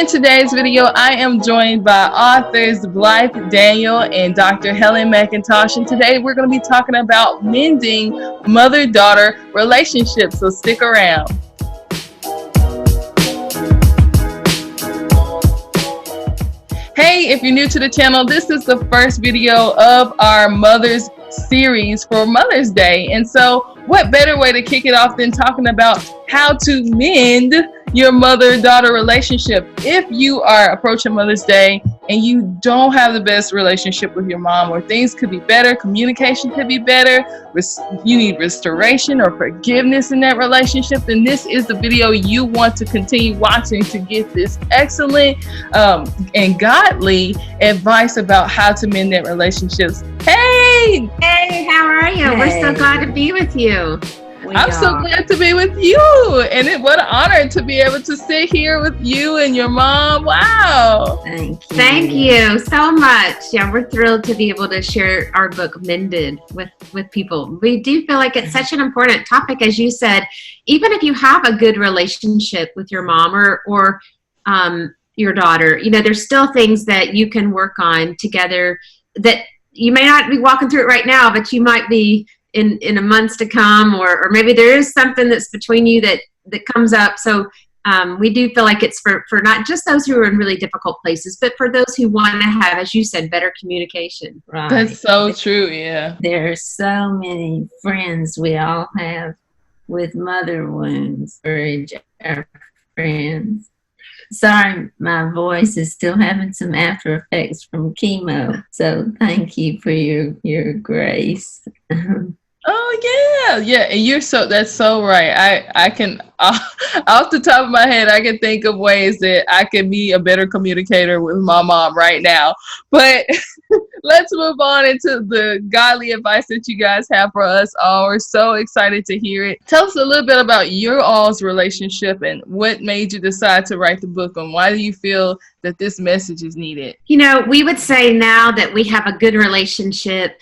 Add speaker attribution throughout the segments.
Speaker 1: today's video, I am joined by authors Blythe Daniel and Dr. Helen McIntosh, and today we're going to be talking about mending mother-daughter relationships, so stick around. Hey, if you're new to the channel, this is the first video of our Mother's series for Mother's Day, and so what better way to kick it off than talking about how to mend your mother-daughter relationship. If you are approaching Mother's Day and you don't have the best relationship with your mom, or things could be better, communication could be better, you need restoration or forgiveness in that relationship, then this is the video you want to continue watching to get this excellent and godly advice about how to mend that relationships. Hey,
Speaker 2: how are you? Hey. We're so glad to be with you.
Speaker 1: I'm so glad to be with you, and what an honor to be able to sit here with you and your mom. Wow.
Speaker 2: Thank you so much. Yeah, we're thrilled to be able to share our book Mended with people. We do feel like it's such an important topic, as you said. Even if you have a good relationship with your mom or your daughter, you know, there's still things that you can work on together that you may not be walking through it right now, but you might be in a months to come, or maybe there is something that's between you that comes up. So we do feel like it's for not just those who are in really difficult places, but for those who want to have, as you said, better communication.
Speaker 1: Right. That's so true. Yeah.
Speaker 3: There are so many friends we all have with mother wounds. Encourage our friends. Sorry, my voice is still having some after effects from chemo. So thank you for your grace.
Speaker 1: Oh yeah, and that's so right. I can off the top of my head, I can think of ways that I can be a better communicator with my mom right now. But let's move on into the godly advice that you guys have for us all. We're so excited to hear it. Tell us a little bit about your all's relationship and what made you decide to write the book, and why do you feel that this message is needed?
Speaker 2: You know, we would say now that we have a good relationship,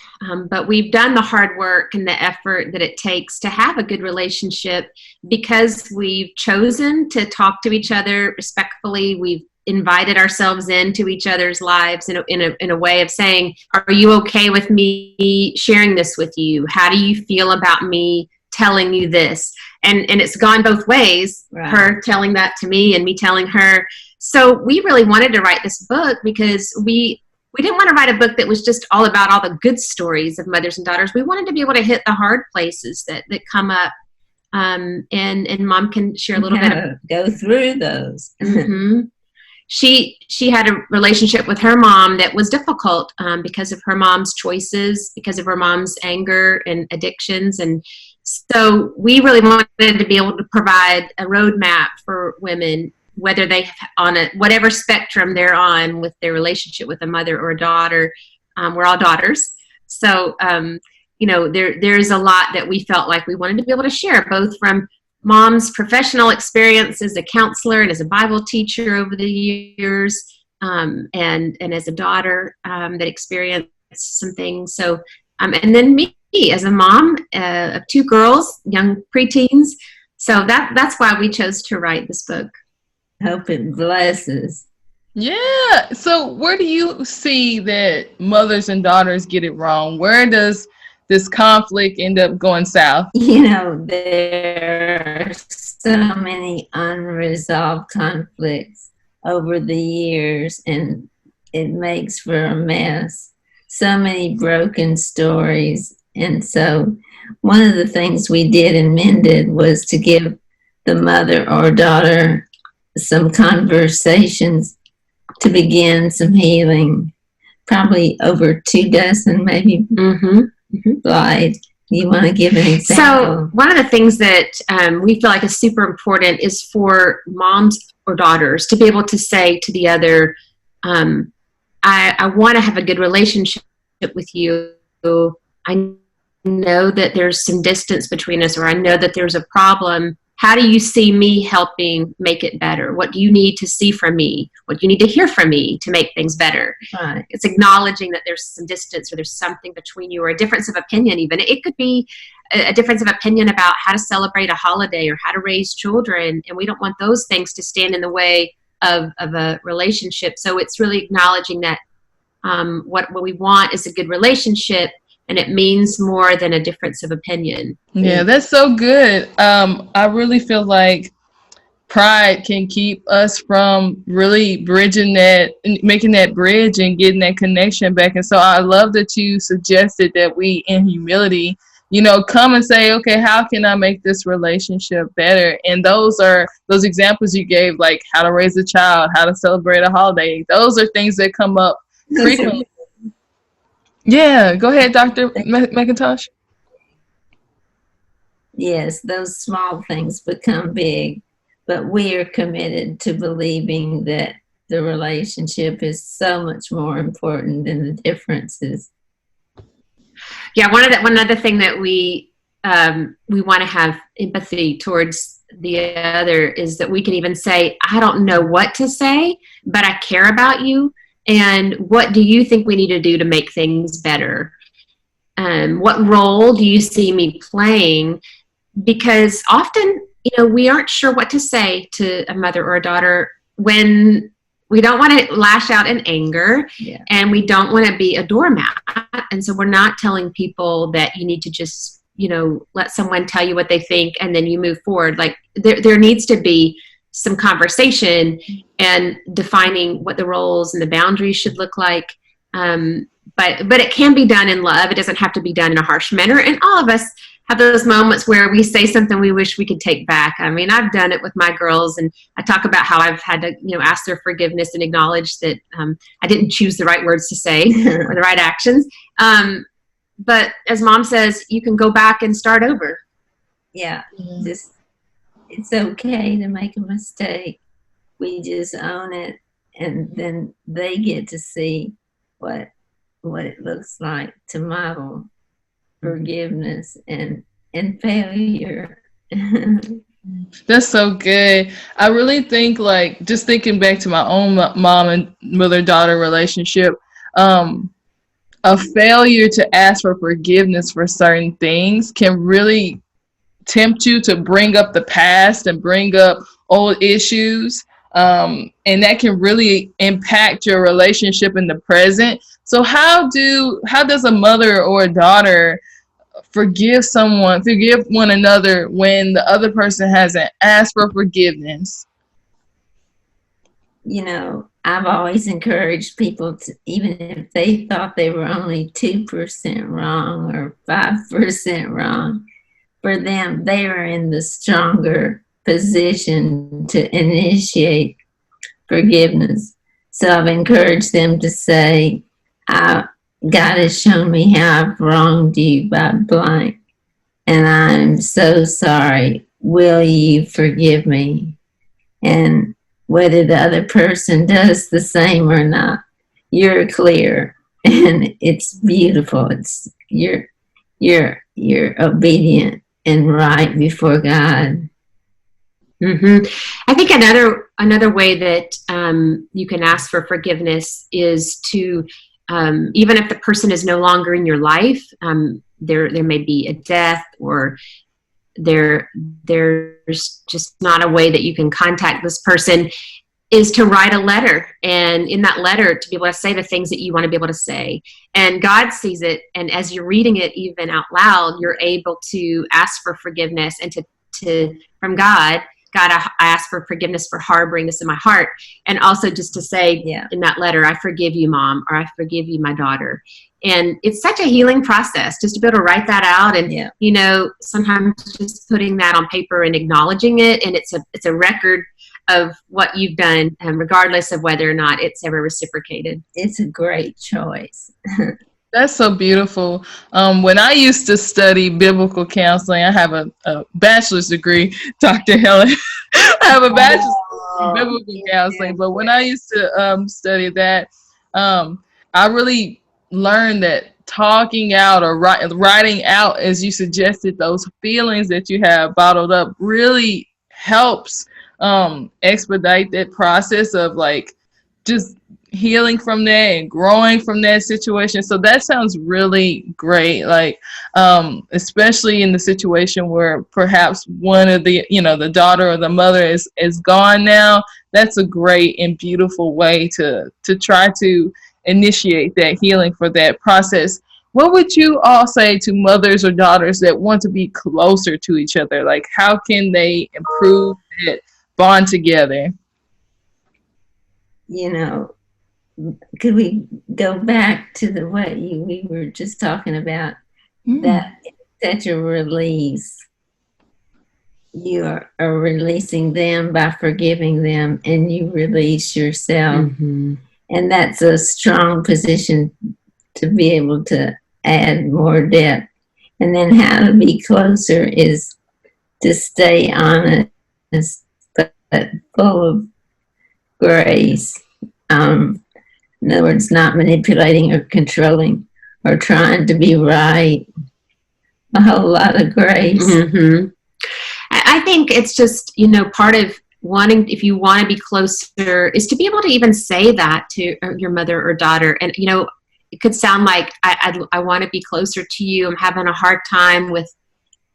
Speaker 2: but we've done the hard work and the effort that it takes to have a good relationship because we've chosen to talk to each other respectfully. We've invited ourselves into each other's lives in a way of saying, are you okay with me sharing this with you? How do you feel about me telling you this? And it's gone both ways, right. Her telling that to me and me telling her. So we really wanted to write this book because we didn't want to write a book that was just all about all the good stories of mothers and daughters. We wanted to be able to hit the hard places that come up. And Mom can share a little bit of
Speaker 3: go through those.
Speaker 2: Mm-hmm. She had a relationship with her mom that was difficult because of her mom's choices, because of her mom's anger and addictions. And so we really wanted to be able to provide a roadmap for women, whether they on whatever spectrum they're on with their relationship with a mother or a daughter. We're all daughters. So, you know, there's a lot that we felt like we wanted to be able to share, both from Mom's professional experience as a counselor and as a Bible teacher over the years, and as a daughter that experienced some things. So, and then me as a mom of two girls, young preteens. So that's why we chose to write this book.
Speaker 3: Hope it blesses.
Speaker 1: Yeah. So where do you see that mothers and daughters get it wrong? Where does this conflict end up going south?
Speaker 3: You know, there are so many unresolved conflicts over the years, and it makes for a mess. So many broken stories. And so one of the things we did in Mended was to give the mother or daughter some conversations to begin some healing. Probably over 24, maybe. Mm-hmm. Blythe, you want to give an example?
Speaker 2: So one of the things that we feel like is super important is for moms or daughters to be able to say to the other, I want to have a good relationship with you. I know that there's some distance between us, or I know that there's a problem. How do you see me helping make it better? What do you need to see from me? What do you need to hear from me to make things better?
Speaker 3: Right.
Speaker 2: It's acknowledging that there's some distance, or there's something between you, or a difference of opinion even. It could be a difference of opinion about how to celebrate a holiday or how to raise children, and we don't want those things to stand in the way of a relationship. So it's really acknowledging that what we want is a good relationship, and it means more than a difference of opinion.
Speaker 1: Yeah, that's so good. I really feel like pride can keep us from really bridging that, making that bridge and getting that connection back. And so I love that you suggested that we, in humility, come and say, okay, how can I make this relationship better? And those examples you gave, like how to raise a child, how to celebrate a holiday. Those are things that come up frequently. Yeah, go ahead, Dr. McIntosh.
Speaker 3: Yes, those small things become big, but we are committed to believing that the relationship is so much more important than the differences.
Speaker 2: Yeah, one other thing that we want to have empathy towards the other is that we can even say, I don't know what to say, but I care about you. And what do you think we need to do to make things better? What role do you see me playing? Because often, we aren't sure what to say to a mother or a daughter when we don't want to lash out in anger, and we don't want to be a doormat. And so we're not telling people that you need to just, let someone tell you what they think and then you move forward. Like there needs to be some conversation and defining what the roles and the boundaries should look like. But it can be done in love. It doesn't have to be done in a harsh manner. And all of us have those moments where we say something we wish we could take back. I mean, I've done it with my girls, and I talk about how I've had to, ask their forgiveness and acknowledge that I didn't choose the right words to say or the right actions. But as Mom says, you can go back and start over.
Speaker 3: Yeah, it's okay to make a mistake. We just own it, and then they get to see what it looks like to model forgiveness and failure.
Speaker 1: That's so good. I really think, like, just thinking back to my own mom and mother-daughter relationship, a failure to ask for forgiveness for certain things can really tempt you to bring up the past and bring up old issues. And that can really impact your relationship in the present. So how does a mother or a daughter forgive one another when the other person hasn't asked for forgiveness?
Speaker 3: I've always encouraged people to, even if they thought they were only 2% wrong or 5% wrong, for them, they are in the stronger position to initiate forgiveness. So I've encouraged them to say, God has shown me how I've wronged you by blank, and I'm so sorry. Will you forgive me? And whether the other person does the same or not, you're clear, and it's beautiful. It's you're obedient and right before God.
Speaker 2: Mm-hmm. I think another way that you can ask for forgiveness is to, even if the person is no longer in your life, there may be a death, or there's just not a way that you can contact this person, is to write a letter, and in that letter to be able to say the things that you want to be able to say, and God sees it, and as you're reading it even out loud, you're able to ask for forgiveness and to from God, I ask for forgiveness for harboring this in my heart, and also just to say in that letter, I forgive you, Mom, or I forgive you, my daughter. And it's such a healing process just to be able to write that out, and sometimes just putting that on paper and acknowledging it, and it's a record of what you've done, regardless of whether or not it's ever reciprocated.
Speaker 3: It's a great choice.
Speaker 1: That's so beautiful. When I used to study biblical counseling, I have a bachelor's degree, Dr. Helen. I have a bachelor's in biblical counseling, but when I used to study that, I really learned that talking out or writing out, as you suggested, those feelings that you have bottled up really helps expedite that process of like just healing from that and growing from that situation. So that sounds really great. Like, especially in the situation where perhaps one of the, the daughter or the mother is gone now, that's a great and beautiful way to try to initiate that healing for that process. What would you all say to mothers or daughters that want to be closer to each other? Like, how can they improve that bond together?
Speaker 3: You know, could we go back to the what we were just talking about? That it's such a release. You are releasing them by forgiving them, and you release yourself. And that's a strong position to be able to add more depth. And then how to be closer is to stay honest, but full of grace. In other words, not manipulating or controlling or trying to be right. A whole lot of grace.
Speaker 2: I think it's just, part of wanting, if you want to be closer, is to be able to even say that to your mother or daughter. And, it could sound like, I want to be closer to you. I'm having a hard time with,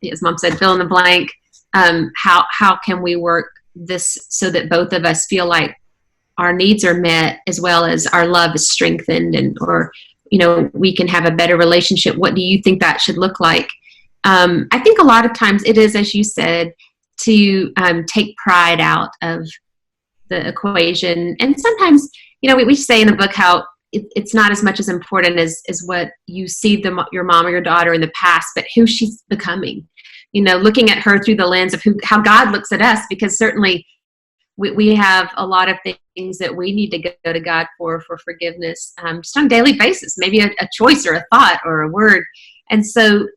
Speaker 2: as Mom said, fill in the blank. How can we work this so that both of us feel like our needs are met, as well as our love is strengthened, or we can have a better relationship? What do you think that should look like? I think a lot of times it is, as you said, to take pride out of the equation. And sometimes, we say in the book how it's not as much as important as what you see your mom or your daughter in the past, but who she's becoming. Looking at her through the lens of how God looks at us, because certainly we have a lot of things that we need to go to God for forgiveness, just on a daily basis, maybe a choice or a thought or a word. And so,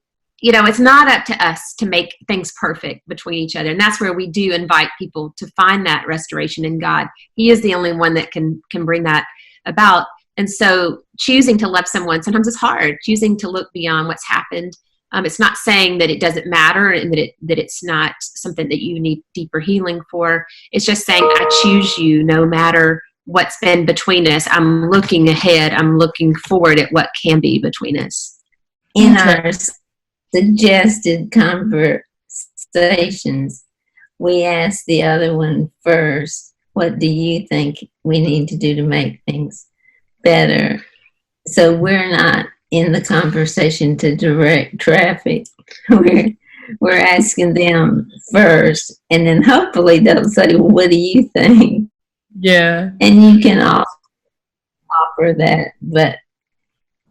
Speaker 2: it's not up to us to make things perfect between each other. And that's where we do invite people to find that restoration in God. He is the only one that can bring that about. And so choosing to love someone, sometimes it's hard, choosing to look beyond what's happened. It's not saying that it doesn't matter and that it's not something that you need deeper healing for. It's just saying, I choose you no matter what's been between us. I'm looking ahead. I'm looking forward at what can be between us.
Speaker 3: In our suggested conversations, we ask the other one first, what do you think we need to do to make things better? So we're not in the conversation to direct traffic. We're asking them first, and then hopefully they'll say, well, what do you think?
Speaker 1: Yeah.
Speaker 3: And you can also offer that, but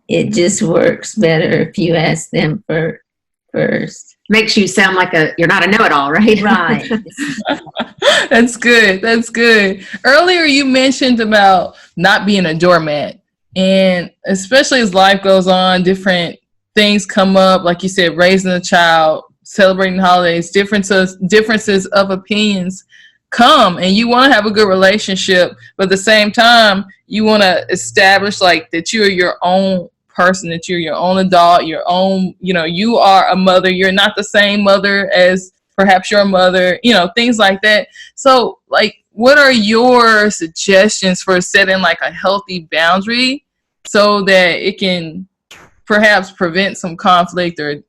Speaker 3: it just works better if you ask them first.
Speaker 2: Makes you sound like you're not a know-it-all, right?
Speaker 3: Right.
Speaker 1: That's good. That's good. Earlier you mentioned about not being a doormat. And especially as life goes on, different things come up, like you said, raising a child, celebrating holidays, differences of opinions come, and you want to have a good relationship, but at the same time, you want to establish like that you're your own person, that you're your own adult, your own, you are a mother. You're not the same mother as perhaps your mother, things like that. So like, what are your suggestions for setting like a healthy boundary so that it can perhaps prevent some conflict or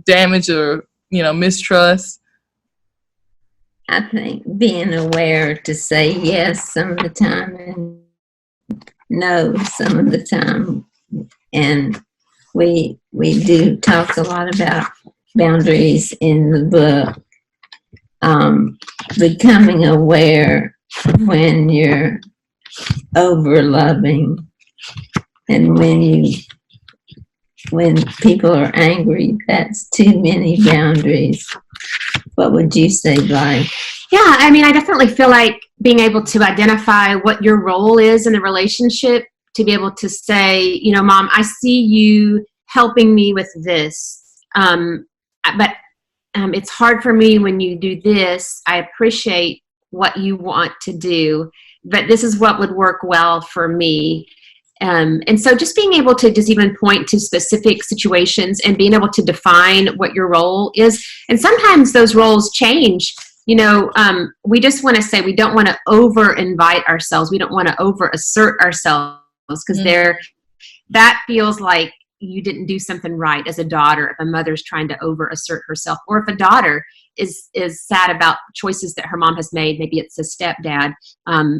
Speaker 1: damage or, mistrust?
Speaker 3: I think being aware to say yes some of the time and no some of the time. And we do talk a lot about boundaries in the book. Becoming aware when you're over loving, and when people are angry, that's too many boundaries. What would you say, Blythe?
Speaker 2: Yeah, I definitely feel like being able to identify what your role is in the relationship, to be able to say, Mom, I see you helping me with this, but it's hard for me when you do this. I appreciate what you want to do, but this is what would work well for me. And so just being able to just even point to specific situations and being able to define what your role is. And sometimes those roles change. We just want to say we don't want to over-invite ourselves. We don't want to over-assert ourselves, because that feels like you didn't do something right as a daughter if a mother's trying to over-assert herself, or if a daughter is sad about choices that her mom has made. Maybe it's a stepdad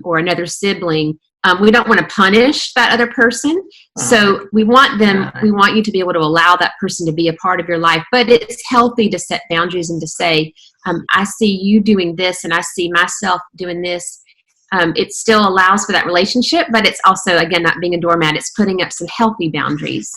Speaker 2: or another sibling. We don't want to punish that other person. So we want you to be able to allow that person to be a part of your life. But it's healthy to set boundaries and to say, I see you doing this and I see myself doing this. It still allows for that relationship, but it's also, again, not being a doormat. It's putting up some healthy boundaries.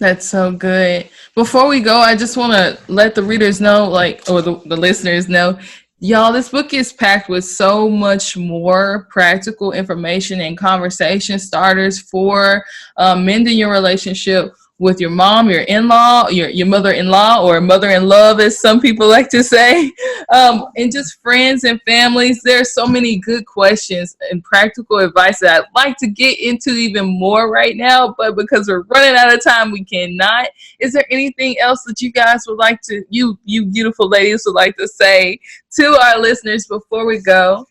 Speaker 1: That's so good. Before we go, I just want to let the readers know, or the listeners know, y'all, this book is packed with so much more practical information and conversation starters for mending your relationship with your mom, your in-law, your mother-in-law, or mother-in-love, as some people like to say, and just friends and families. There are so many good questions and practical advice that I'd like to get into even more right now, but because we're running out of time, we cannot. Is there anything else that you guys would like to, you beautiful ladies would like to say to our listeners before we go?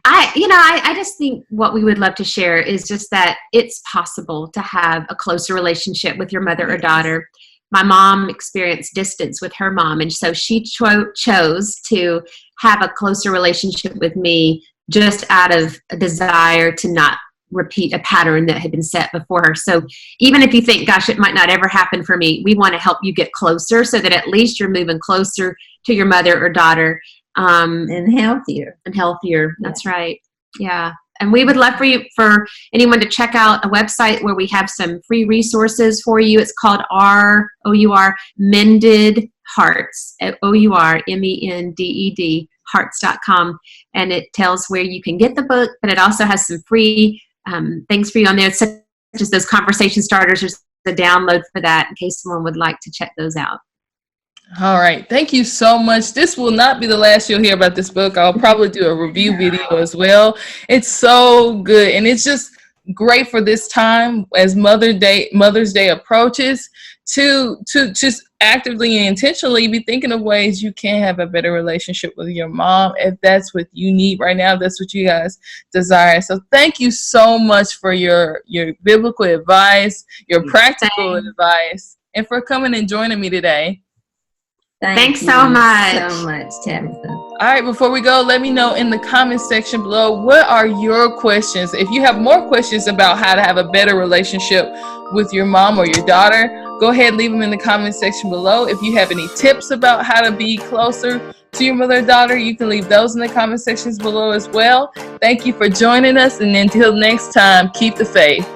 Speaker 2: I just think what we would love to share is just that it's possible to have a closer relationship with your mother or daughter. My mom experienced distance with her mom, and so she chose to have a closer relationship with me just out of a desire to not repeat a pattern that had been set before her. So even if you think, gosh, it might not ever happen for me, we want to help you get closer so that at least you're moving closer to your mother or daughter.
Speaker 3: And healthier.
Speaker 2: That's right. Yeah. And we would love for anyone to check out a website where we have some free resources for you. It's called OUR Mended Hearts, OURMENDED Hearts.com. And it tells where you can get the book, but it also has some free things for you on there, such as those conversation starters. There's a download for that in case someone would like to check those out.
Speaker 1: All right. Thank you so much. This will not be the last you'll hear about this book. I'll probably do a review video as well. It's so good. And it's just great for this time as Mother's Day approaches to just actively and intentionally be thinking of ways you can have a better relationship with your mom if that's what you need right now, if that's what you guys desire. So thank you so much for your biblical advice, your practical advice, and for coming and joining me today.
Speaker 2: Thanks so much.
Speaker 3: Tabitha.
Speaker 1: All right, before we go, let me know in the comments section below, what are your questions? If you have more questions about how to have a better relationship with your mom or your daughter, go ahead and leave them in the comments section below. If you have any tips about how to be closer to your mother or daughter, you can leave those in the comment sections below as well. Thank you for joining us, and until next time, keep the faith.